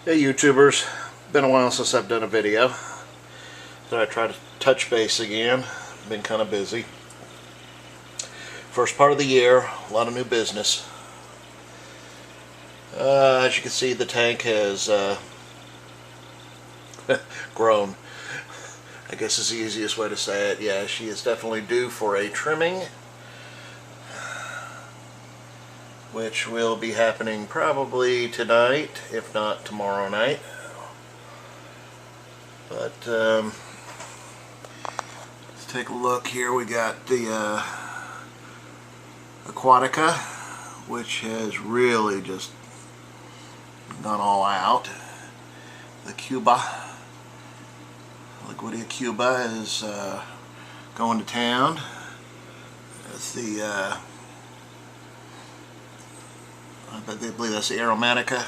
Hey YouTubers, been a while since I've done a video, so I try to touch base again. Been kind of busy. First part of the year, a lot of new business. As you can see, the tank has grown. I guess is the easiest way to say it. Yeah, she is definitely due for a trimming, which will be happening probably tonight, if not tomorrow night. But let's take a look here. We got the Aquatica, which has really just gone all out. The Cuba, Liquidia Cuba, is going to town. That's the I believe that's the Aromatica,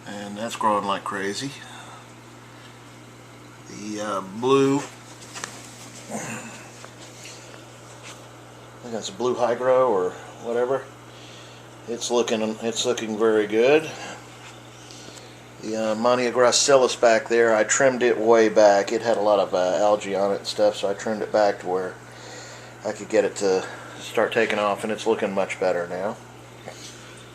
and that's growing like crazy. The blue, I think that's a blue hydro or whatever. It's looking very good. The Monogracilis back there, I trimmed it way back. It had a lot of algae on it and stuff, so I trimmed it back to where I could get it to start taking off, and it's looking much better now.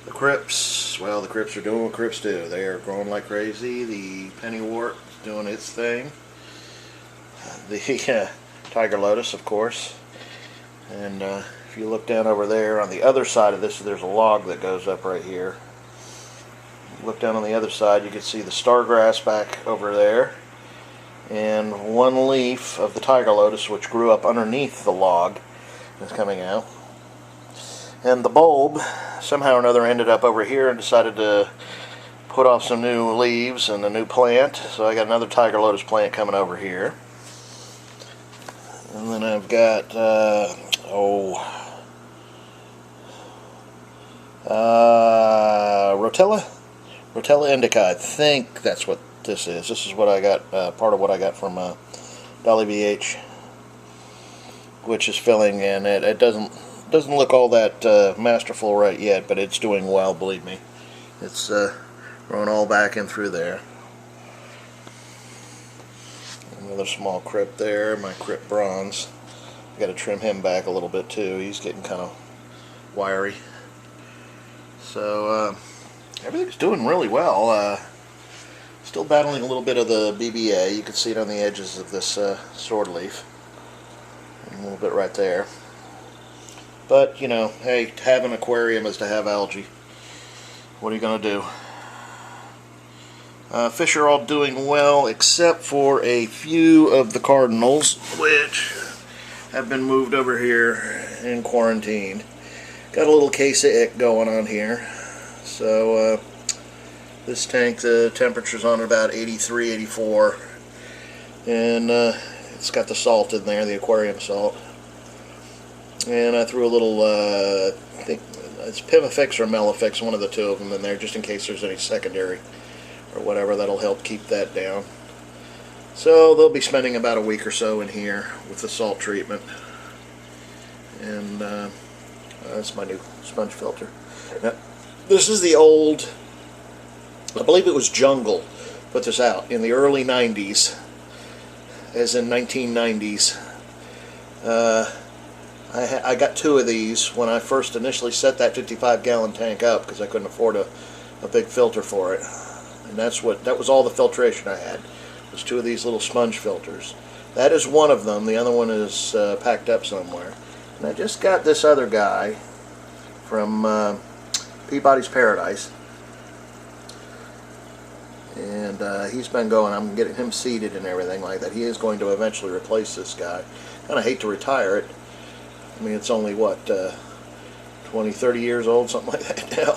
The Crypts, well, the Crypts are doing what Crypts do. They are growing like crazy. The Pennywort is doing its thing. The Tiger Lotus, of course. And if you look down over there on the other side of this, there's a log that goes up right here. Look down on the other side, you can see the Stargrass back over there, and one leaf of the Tiger Lotus, which grew up underneath the log, is coming out. And the bulb somehow or another ended up over here and decided to put off some new leaves and a new plant. So I got another Tiger Lotus plant coming over here. And then I've got Rotella indica. I think that's what this is. This is what I got, part of what I got from Dolly BH, which is filling in. It doesn't look all that masterful right yet, but it's doing well, believe me. It's growing all back in through there. Another small Crypt there, my Crypt Bronze. I got to trim him back a little bit too. He's getting kind of wiry. So everything's doing really well. Still battling a little bit of the BBA. You can see it on the edges of this sword leaf. A little bit right there. But, you know, hey, to have an aquarium is to have algae. What are you going to do? Fish are all doing well, except for a few of the cardinals, which have been moved over here in quarantine. Got a little case of ick going on here. So, this tank, the temperature's on about 83, 84. And it's got the salt in there, the aquarium salt. And I threw a little, I think it's Pimifix or Melifix, one of the two of them in there, just in case there's any secondary or whatever. That'll help keep that down. So they'll be spending about a week or so in here with the salt treatment. And that's my new sponge filter. Now, this is the old, I believe it was Jungle put this out in the early 90s, as in 1990s. I got two of these when I first initially set that 55-gallon tank up, because I couldn't afford a big filter for it. And that was all the filtration I had, was two of these little sponge filters. That is one of them. The other one is packed up somewhere. And I just got this other guy from Peabody's Paradise. And he's been going. I'm getting him seeded and everything like that. He is going to eventually replace this guy. Kind of hate to retire it. I mean, it's only, what, 20, 30 years old, something like that now.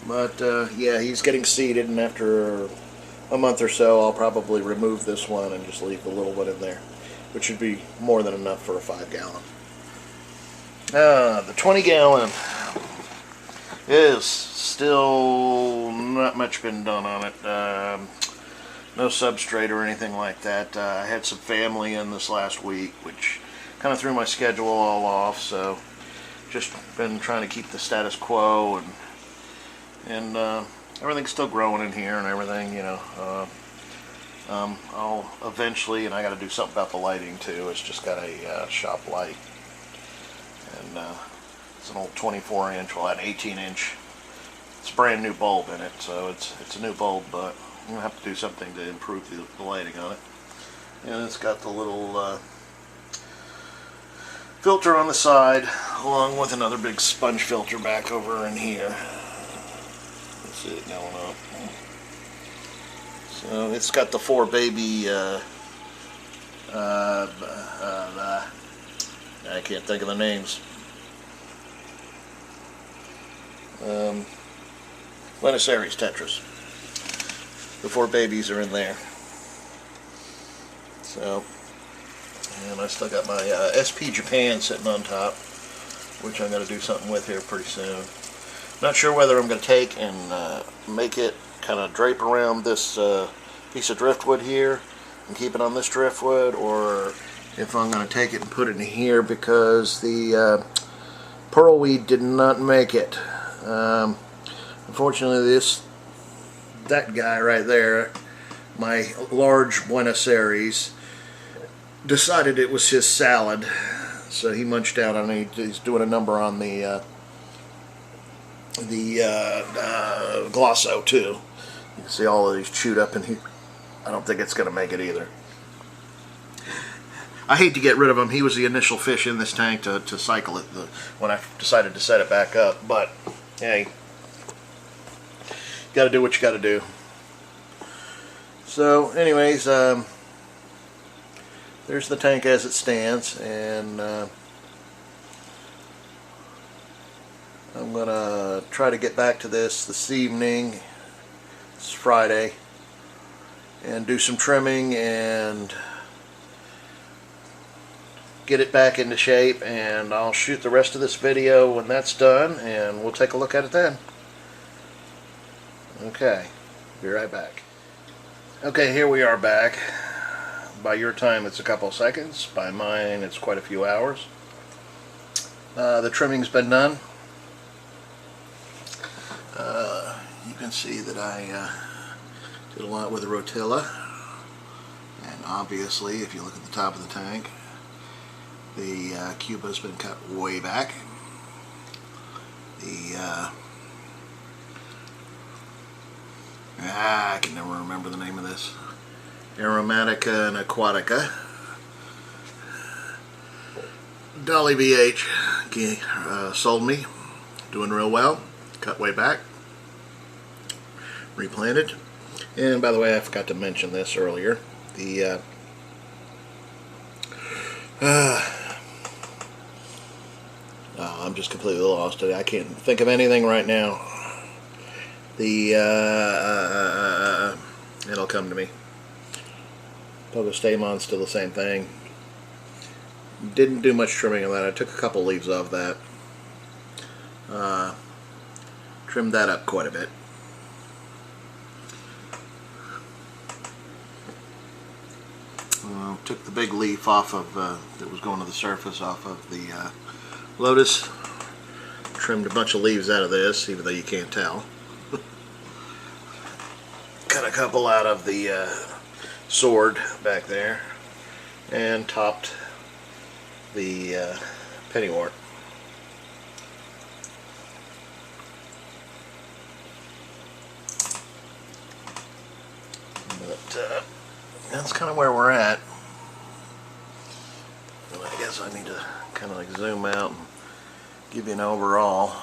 But, yeah, he's getting seeded, and after a month or so, I'll probably remove this one and just leave the little one in there, which should be more than enough for a 5-gallon. The 20-gallon is still not much been done on it. No substrate or anything like that. I had some family in this last week, which kind of threw my schedule all off, so just been trying to keep the status quo, and everything's still growing in here and everything, you know. I'll eventually, and I got to do something about the lighting too. It's just got a shop light, and it's an old 24-inch, well, an 18-inch. It's a brand new bulb in it, so it's a new bulb, but I'm gonna have to do something to improve the lighting on it. And it's got the little filter on the side, along with another big sponge filter back over in here. Let's see it going up. So it's got the 4 baby, I can't think of the names. Buenos Aires Tetris. The 4 babies are in there. So, and I still got my SP Japan sitting on top, which I'm going to do something with here pretty soon. Not sure whether I'm going to take and make it kind of drape around this piece of driftwood here and keep it on this driftwood, or if I'm going to take it and put it in here, because the pearlweed did not make it. Unfortunately, that guy right there, my large Buenos Aires, decided it was his salad, so he munched out on it. He's doing a number on the Glosso too. You can see all of these chewed up in here. I don't think it's going to make it either. I hate to get rid of him. He was the initial fish in this tank to cycle it when I decided to set it back up, but hey, got to do what you got to do. So anyways, there's the tank as it stands, and I'm gonna try to get back to this evening. It's Friday, and do some trimming and get it back into shape, and I'll shoot the rest of this video when that's done, and we'll take a look at it then. Okay, be right back. Okay, here we are back. By your time it's a couple seconds, by mine it's quite a few hours. The trimming's been done. You can see that I did a lot with the rotilla, and obviously if you look at the top of the tank, the Cuba's been cut way back. The I can never remember the name of this. Aromatica and Aquatica. Dolly VH sold me. Doing real well. Cut way back. Replanted. And by the way, I forgot to mention this earlier. The I'm just completely lost today. I can't think of anything right now. It'll come to me. Pogostamon's still the same thing. Didn't do much trimming of that. I took a couple leaves off that. Trimmed that up quite a bit. Took the big leaf off of that was going to the surface off of the Lotus. Trimmed a bunch of leaves out of this, even though you can't tell. Cut a couple out of the sword back there, and topped the pennywort. But that's kind of where we're at. And I guess I need to kind of like zoom out and give you an overall.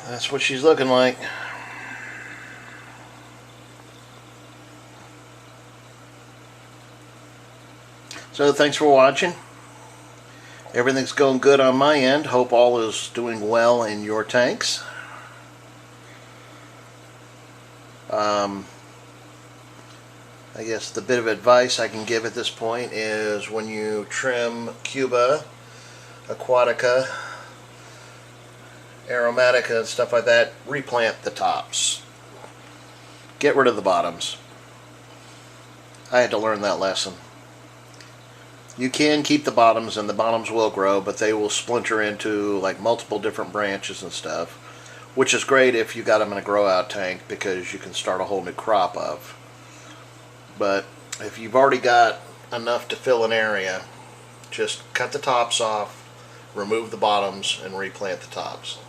That's what she's looking like. So thanks for watching. Everything's going good on my end. Hope all is doing well in your tanks. I guess the bit of advice I can give at this point is when you trim Cuba, Aquatica, aromatica and stuff like that, replant the tops. Get rid of the bottoms. I had to learn that lesson. You can keep the bottoms, and the bottoms will grow, but they will splinter into like multiple different branches and stuff, which is great if you got them in a grow out tank, because you can start a whole new crop of. But if you've already got enough to fill an area, just cut the tops off, remove the bottoms, and replant the tops.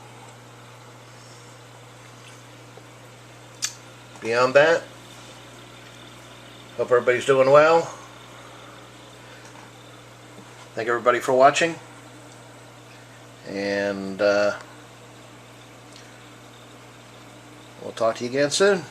Beyond that, hope everybody's doing well. Thank everybody for watching, and we'll talk to you again soon.